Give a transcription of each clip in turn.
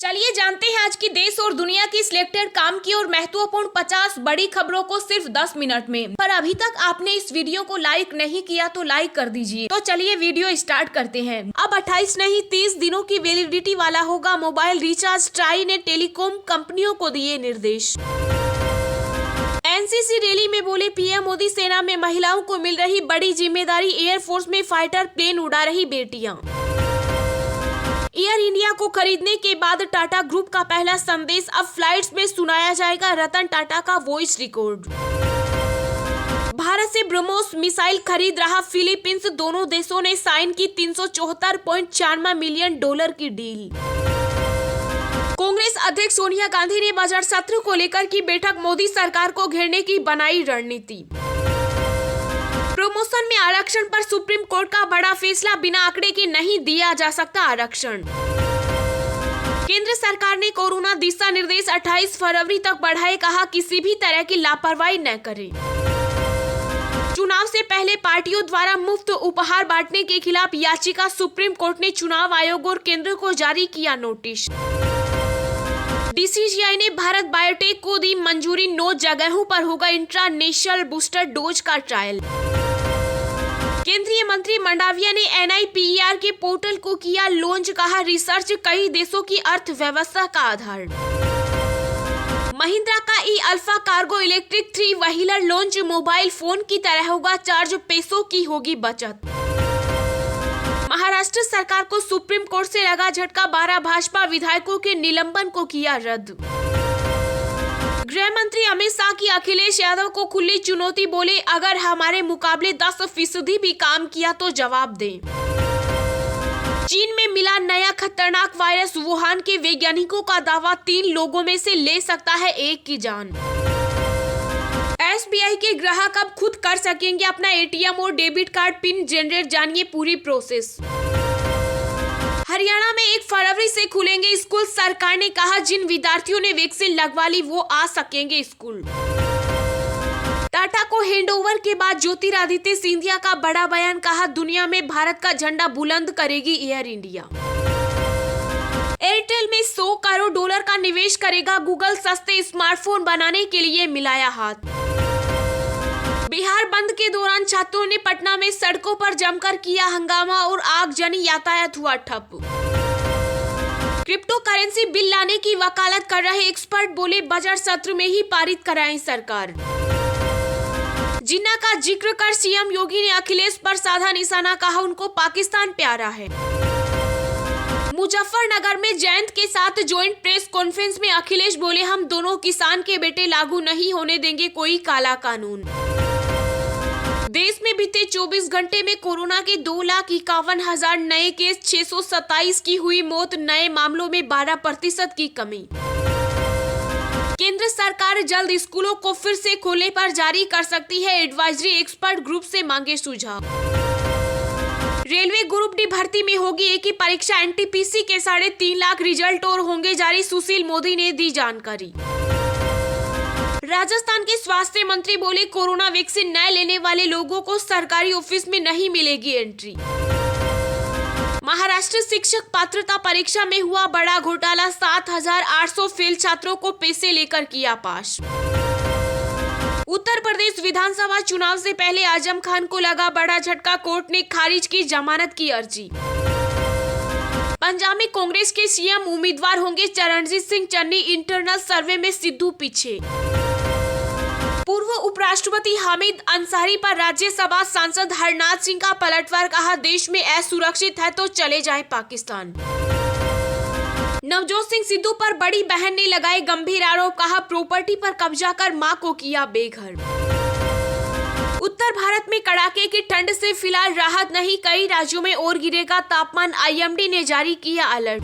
चलिए जानते हैं आज की देश और दुनिया की सिलेक्टेड काम की और महत्वपूर्ण 50 बड़ी खबरों को सिर्फ 10 मिनट में। पर अभी तक आपने इस वीडियो को लाइक नहीं किया तो लाइक कर दीजिए। तो चलिए वीडियो स्टार्ट करते हैं। अब 28 नहीं 30 दिनों की वैलिडिटी वाला होगा मोबाइल रिचार्ज। ट्राई ने टेलीकॉम कंपनियों को दिए निर्देश। एनसीसी रैली में बोले पीएम मोदी, सेना में महिलाओं को मिल रही बड़ी जिम्मेदारी। एयरफोर्स में फाइटर प्लेन उड़ा रही बेटियां। एयर इंडिया को खरीदने के बाद टाटा ग्रुप का पहला संदेश। अब फ्लाइट्स में सुनाया जाएगा रतन टाटा का वॉइस रिकॉर्ड। भारत से ब्रह्मोस मिसाइल खरीद रहा फिलीपींस। दोनों देशों ने साइन की $374.94 मिलियन की डील। कांग्रेस अध्यक्ष सोनिया गांधी ने बजट सत्र को लेकर की बैठक। मोदी सरकार को घेरने की बनाई रणनीति। प्रमोशन में आरक्षण पर सुप्रीम कोर्ट का बड़ा फैसला। बिना आंकड़े के नहीं दिया जा सकता आरक्षण। केंद्र सरकार ने कोरोना दिशा निर्देश 28 फरवरी तक बढ़ाए। कहा किसी भी तरह की लापरवाही न करें। चुनाव से पहले पार्टियों द्वारा मुफ्त उपहार बांटने के खिलाफ याचिका। सुप्रीम कोर्ट ने चुनाव आयोग और केंद्र को जारी किया नोटिस। डीसीजीआई ने भारत बायोटेक को दी मंजूरी। 9 जगहों पर होगा इंटरनेशनल बूस्टर डोज का ट्रायल। केंद्रीय मंत्री मंडाविया ने एनआईपीईआर के पोर्टल को किया लॉन्च। कहा रिसर्च कई देशों की अर्थव्यवस्था का आधार। महिंद्रा का e Alfa Cargo electric 3 wheeler launch. Mobile phone की तरह होगा चार्ज, पैसों की होगी बचत। महाराष्ट्र सरकार को सुप्रीम कोर्ट से लगा झटका। 12 भाजपा विधायकों के निलंबन को किया रद्द। गृह मंत्री अमित शाह की अखिलेश यादव को खुली चुनौती। बोले अगर हमारे मुकाबले 10% भी काम किया तो जवाब दें। चीन में मिला नया खतरनाक वायरस। वुहान के वैज्ञानिकों का दावा 3 लोगों में से ले सकता है 1 की जान। एसबीआई के ग्राहक अब खुद कर सकेंगे अपना एटीएम और डेबिट कार्ड पिन जनरेट। जानिए पूरी प्रोसेस। हरियाणा में 1 फरवरी से खुलेंगे स्कूल। सरकार ने कहा जिन विद्यार्थियों ने वैक्सीन लगवा ली वो आ सकेंगे स्कूल। टाटा को हैंडओवर के बाद ज्योतिरादित्य सिंधिया का बड़ा बयान। कहा दुनिया में भारत का झंडा बुलंद करेगी एयर इंडिया। एयरटेल में $100 करोड़ का निवेश करेगा गूगल। सस्ते स्मार्टफोन बनाने के लिए मिलाया हाथ। बिहार बंद के दौरान छात्रों ने पटना में सड़कों पर जमकर किया हंगामा और आगजनी। यातायात हुआ ठप। क्रिप्टो करेंसी बिल लाने की वकालत कर रहे एक्सपर्ट बोले बजट सत्र में ही पारित कराएं सरकार। जिन्ना का जिक्र कर सीएम योगी ने अखिलेश पर साधा निशाना। कहा उनको पाकिस्तान प्यारा है। मुजफ्फरनगर में जयंत के साथ ज्वाइंट प्रेस कॉन्फ्रेंस में अखिलेश बोले हम दोनों किसान के बेटे लागू नहीं होने देंगे कोई काला कानून। देश में बीते 24 घंटे में कोरोना के 2,51,000 नए केस। 627 की हुई मौत। नए मामलों में 12% की कमी। केंद्र सरकार जल्द स्कूलों को फिर से खोलने पर जारी कर सकती है एडवाइजरी। एक्सपर्ट ग्रुप से मांगे सुझाव। रेलवे ग्रुप डी भर्ती में होगी एक ही परीक्षा। एनटीपीसी के 3.5 लाख रिजल्ट और होंगे जारी। सुशील मोदी ने दी जानकारी। राजस्थान के स्वास्थ्य मंत्री बोले कोरोना वैक्सीन न लेने वाले लोगों को सरकारी ऑफिस में नहीं मिलेगी एंट्री। महाराष्ट्र शिक्षक पात्रता परीक्षा में हुआ बड़ा घोटाला। 7,800 फेल छात्रों को पैसे लेकर किया पास। उत्तर प्रदेश विधानसभा चुनाव से पहले आजम खान को लगा बड़ा झटका। कोर्ट ने खारिज की जमानत की अर्जी। पंजाब में कांग्रेस के सीएम उम्मीदवार होंगे चरणजीत सिंह चन्नी। इंटरनल सर्वे में सिद्धू पीछे। पूर्व उपराष्ट्रपति हामिद अंसारी पर राज्यसभा सांसद हरनाथ सिंह का पलटवार। कहा देश में असुरक्षित है तो चले जाए पाकिस्तान। नवजोत सिंह सिद्धू पर बड़ी बहन ने लगाए गंभीर आरोप। कहा प्रॉपर्टी पर कब्जा कर मां को किया बेघर। उत्तर भारत में कड़ाके की ठंड से फिलहाल राहत नहीं। कई राज्यों में और गिरेगा तापमान। आईएमडी ने जारी किया अलर्ट।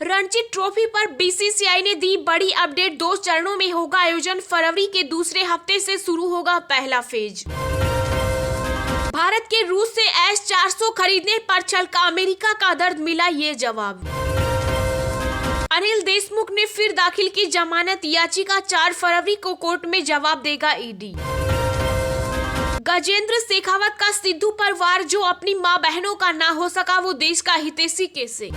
रणजी ट्रॉफी पर बीसीसीआई ने दी बड़ी अपडेट। 2 चरणों में होगा आयोजन। फरवरी के दूसरे हफ्ते से शुरू होगा पहला फेज। भारत के रूस से S-400 खरीदने पर छलका अमेरिका का दर्द। मिला ये जवाब। अनिल देशमुख ने फिर दाखिल की जमानत याचिका। 4 फरवरी को कोर्ट में जवाब देगा ईडी। गजेंद्र शेखावत का सिद्धू पर वार। जो अपनी मां बहनों का ना हो सका वो देश का हितैषी कैसे।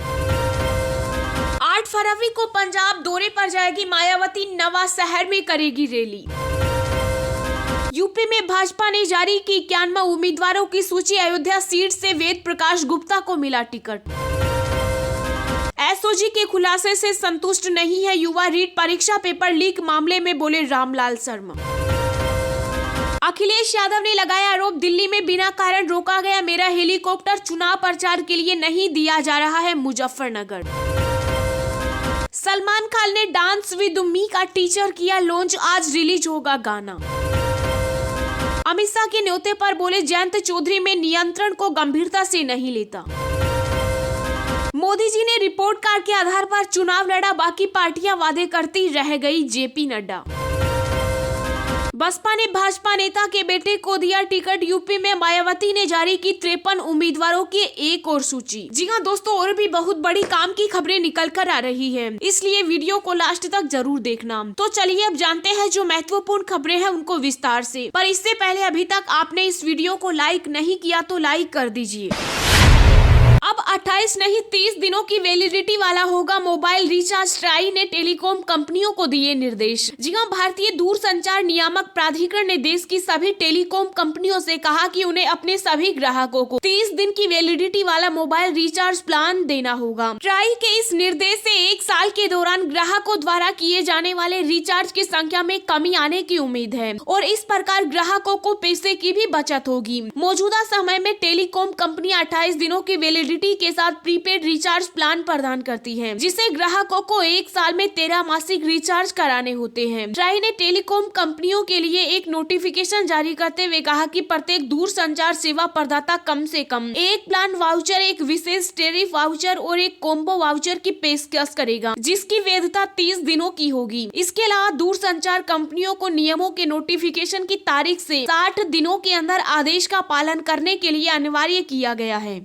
फरवरी को पंजाब दौरे पर जाएगी मायावती, नवा शहर में करेगी रैली। यूपी में भाजपा ने जारी की 91 उम्मीदवारों की सूची, अयोध्या सीट से वेद प्रकाश गुप्ता को मिला टिकट। एसओजी के खुलासे से संतुष्ट नहीं है युवा, रीट परीक्षा पेपर लीक मामले में बोले रामलाल शर्मा। अखिलेश यादव ने लगाया आरोप, दिल्ली में बिना कारण रोका गया मेरा हेलीकॉप्टर, चुनाव प्रचार के लिए नहीं दिया जा रहा है मुजफ्फरनगर। सलमान खान ने डांस विद मी का टीचर किया लॉन्च, आज रिलीज होगा गाना। अमित शाह के न्योते पर बोले जयंत चौधरी, में नियंत्रण को गंभीरता से नहीं लेता। मोदी जी ने रिपोर्ट कार्ड के आधार पर चुनाव लड़ा, बाकी पार्टियां वादे करती रह गई, जेपी नड्डा। बसपा ने भाजपा नेता के बेटे को दिया टिकट, यूपी में मायावती ने जारी की 53 उम्मीदवारों की एक और सूची। जी हाँ दोस्तों, और भी बहुत बड़ी काम की खबरें निकल कर आ रही है, इसलिए वीडियो को लास्ट तक जरूर देखना। तो चलिए अब जानते हैं जो महत्वपूर्ण खबरें हैं उनको विस्तार से। पर इससे पहले अभी तक आपने इस वीडियो को लाइक नहीं किया तो लाइक कर दीजिए। अब 28 नहीं 30 दिनों की वैलिडिटी वाला होगा मोबाइल रिचार्ज, ट्राई ने टेलीकॉम कंपनियों को दिए निर्देश। जी हां, भारतीय दूरसंचार नियामक प्राधिकरण ने देश की सभी टेलीकॉम कंपनियों से कहा कि उन्हें अपने सभी ग्राहकों को 30 दिन की वैलिडिटी वाला मोबाइल रिचार्ज प्लान देना होगा। ट्राई के इस निर्देश से 1 साल के दौरान ग्राहकों द्वारा किए जाने वाले रिचार्ज की संख्या में कमी आने की उम्मीद है और इस प्रकार ग्राहकों को पैसे की भी बचत होगी। मौजूदा समय में टेलीकॉम कंपनियां 28 दिनों की वैलिडिटी के साथ प्रीपेड रिचार्ज प्लान प्रदान करती है, जिसे ग्राहकों को 1 साल में 13 मासिक रिचार्ज कराने होते हैं। ट्राई ने टेलीकॉम कंपनियों के लिए एक नोटिफिकेशन जारी करते हुए कहा कि प्रत्येक दूरसंचार सेवा प्रदाता कम से कम एक प्लान वाउचर, एक विशेष टेरिफ वाउचर और एक कॉम्बो वाउचर की पेशकश करेगा, जिसकी वैधता 30 दिनों की होगी। इसके अलावा दूरसंचार कंपनियों को नियमों के नोटिफिकेशन की तारीख से 60 दिनों के अंदर आदेश का पालन करने के लिए अनिवार्य किया गया है।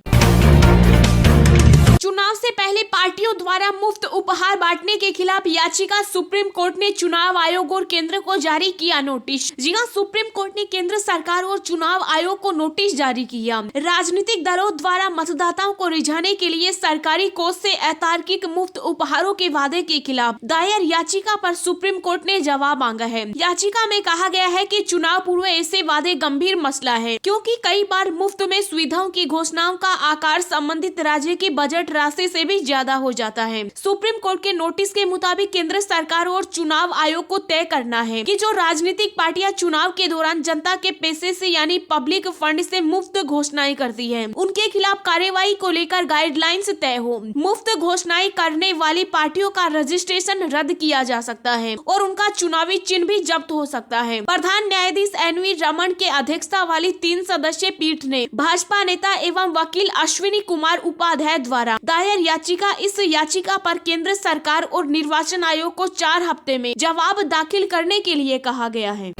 चुनाव से पहले पार्टियों द्वारा मुफ्त उपहार बांटने के खिलाफ याचिका, सुप्रीम कोर्ट ने चुनाव आयोग और केंद्र को जारी किया नोटिस। जी हां, सुप्रीम कोर्ट ने केंद्र सरकार और चुनाव आयोग को नोटिस जारी किया। राजनीतिक दलों द्वारा मतदाताओं को रिझाने के लिए सरकारी कोष से अतार्किक मुफ्त उपहारों के वादे के खिलाफ दायर याचिका पर सुप्रीम कोर्ट ने जवाब मांगा है। याचिका में कहा गया है कि चुनाव पूर्व ऐसे वादे गंभीर मसला है, क्योंकि कई बार मुफ्त में सुविधाओं की घोषणाओं का आकार संबंधित राज्य के बजट राशि से भी ज्यादा हो जाता है। सुप्रीम कोर्ट के नोटिस के मुताबिक केंद्र सरकार और चुनाव आयोग को तय करना है कि जो राजनीतिक पार्टियां चुनाव के दौरान जनता के पैसे से यानी पब्लिक फंड से मुफ्त घोषणाएं करती हैं, उनके खिलाफ कार्यवाही को लेकर गाइडलाइंस तय हो। मुफ्त घोषणाएं करने वाली पार्टियों का रजिस्ट्रेशन रद्द किया जा सकता है और उनका चुनावी चिन्ह भी जब्त हो सकता है। प्रधान न्यायाधीश एन.वी. रमन के अध्यक्षता वाली 3 सदस्यीय पीठ ने भाजपा नेता एवं वकील अश्विनी कुमार उपाध्याय द्वारा दायर याचिका, इस याचिका पर केंद्र सरकार और निर्वाचन आयोग को 4 हफ्ते में जवाब दाखिल करने के लिए कहा गया है।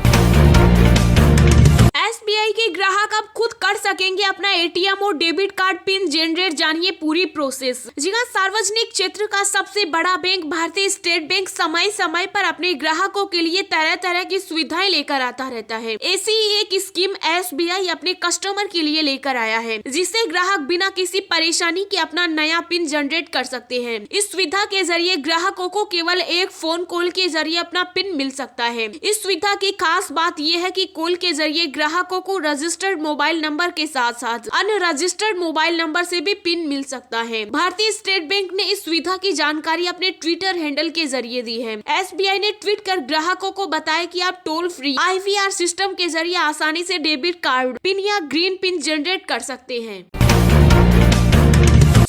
एसबीआई के ग्राहक अब खुद कर सकेंगे अपना एटीएम और डेबिट कार्ड पिन जनरेट, जानिए पूरी प्रोसेस। जी हां, सार्वजनिक क्षेत्र का सबसे बड़ा बैंक भारतीय स्टेट बैंक समय समय पर अपने ग्राहकों के लिए तरह तरह की सुविधाएं लेकर आता रहता है। ऐसी ही एक स्कीम एसबीआई अपने कस्टमर के लिए लेकर आया है, जिससे ग्राहक बिना किसी परेशानी के अपना नया पिन जनरेट कर सकते हैं। इस सुविधा के जरिए ग्राहकों को केवल एक फोन कॉल के जरिए अपना पिन मिल सकता है। इस सुविधा की खास बात यह है कि कॉल के जरिए ग्राहकों को रजिस्टर्ड मोबाइल नंबर के साथ साथ अन्य रजिस्टर्ड मोबाइल नंबर से भी पिन मिल सकता है। भारतीय स्टेट बैंक ने इस सुविधा की जानकारी अपने ट्विटर हैंडल के जरिए दी है। एसबीआई ने ट्वीट कर ग्राहकों को बताया कि आप टोल फ्री आईवीआर सिस्टम के जरिए आसानी से डेबिट कार्ड पिन या ग्रीन पिन जनरेट कर सकते हैं।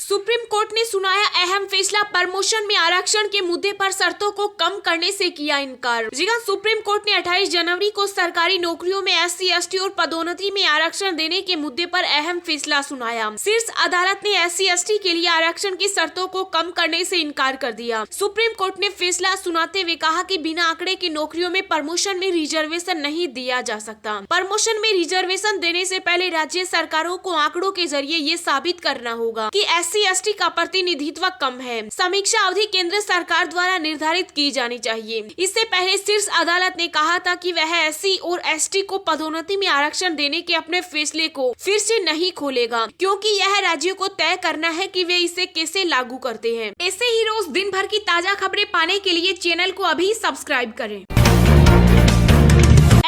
सुप्रीम कोर्ट ने सुनाया अहम फैसला, प्रमोशन में आरक्षण के मुद्दे पर शर्तों को कम करने से किया इनकार। जी हां, सुप्रीम कोर्ट ने 28 जनवरी को सरकारी नौकरियों में एससी एसटी और पदोन्नति में आरक्षण देने के मुद्दे पर अहम फैसला सुनाया। शीर्ष अदालत ने एससी एसटी के लिए आरक्षण की शर्तों को कम करने से इनकार कर दिया। सुप्रीम कोर्ट ने फैसला सुनाते हुए कहा कि बिना आंकड़े की नौकरियों में प्रमोशन में रिजर्वेशन नहीं दिया जा सकता। प्रमोशन में रिजर्वेशन देने से पहले राज्य सरकारों को आंकड़ों के जरिए ये साबित करना होगा कि एससी SC/ST का प्रतिनिधित्व कम है। समीक्षा अवधि केंद्र सरकार द्वारा निर्धारित की जानी चाहिए। इससे पहले शीर्ष अदालत ने कहा था कि वह SC और ST को पदोन्नति में आरक्षण देने के अपने फैसले को फिर से नहीं खोलेगा, क्योंकि यह राज्यों को तय करना है कि वे इसे कैसे लागू करते हैं। ऐसे ही रोज दिन भर की ताजा खबरें पाने के लिए चैनल को अभी सब्सक्राइब करें।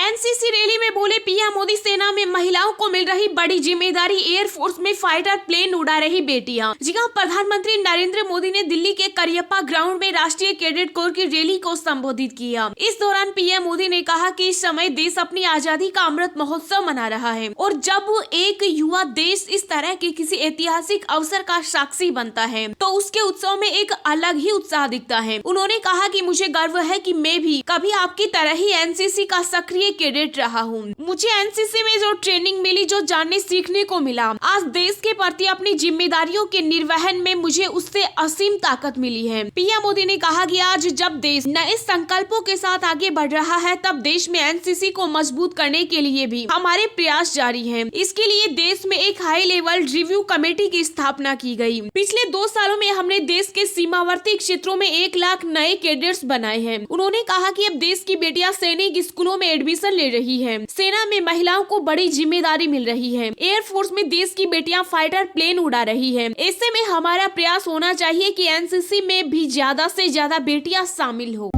NCC रैली में बोले पीएम मोदी, सेना में महिलाओं को मिल रही बड़ी जिम्मेदारी, एयरफोर्स में फाइटर प्लेन उड़ा रही बेटियां। जी हां, प्रधानमंत्री नरेंद्र मोदी ने दिल्ली के करियप्पा ग्राउंड में राष्ट्रीय कैडेट कोर की रैली को संबोधित किया। इस दौरान पीएम मोदी ने कहा कि इस समय देश अपनी आजादी का अमृत महोत्सव मना रहा है और जब एक युवा देश इस तरह के किसी ऐतिहासिक अवसर का साक्षी बनता है तो उसके उत्सव में एक अलग ही उत्साह दिखता है। उन्होंने कहा कि मुझे गर्व है कि मैं भी कभी आपकी तरह ही NCC का सक्रिय कैडेट रहा हूँ। मुझे NCC में जो ट्रेनिंग मिली, जो जानने सीखने को मिला, आज देश के प्रति अपनी जिम्मेदारियों के निर्वहन में मुझे उससे असीम ताकत मिली है। पीएम मोदी ने कहा कि आज जब देश नए संकल्पों के साथ आगे बढ़ रहा है, तब देश में NCC को मजबूत करने के लिए भी हमारे प्रयास जारी हैं। इसके लिए देश में एक हाई लेवल रिव्यू कमेटी की स्थापना की गई। पिछले 2 सालों में हमने देश के सीमावर्ती क्षेत्रों में 1 लाख नए कैडेट्स बनाए हैं। उन्होंने कहा कि अब देश की बेटियां सैनिक स्कूलों में एडमिशन ले रही है, सेना में महिलाओं को बड़ी जिम्मेदारी मिल रही है, एयरफोर्स में देश की बेटियां फाइटर प्लेन उड़ा रही है। ऐसे में हमारा प्रयास होना चाहिए कि NCC में भी ज्यादा से ज्यादा बेटियां शामिल हो।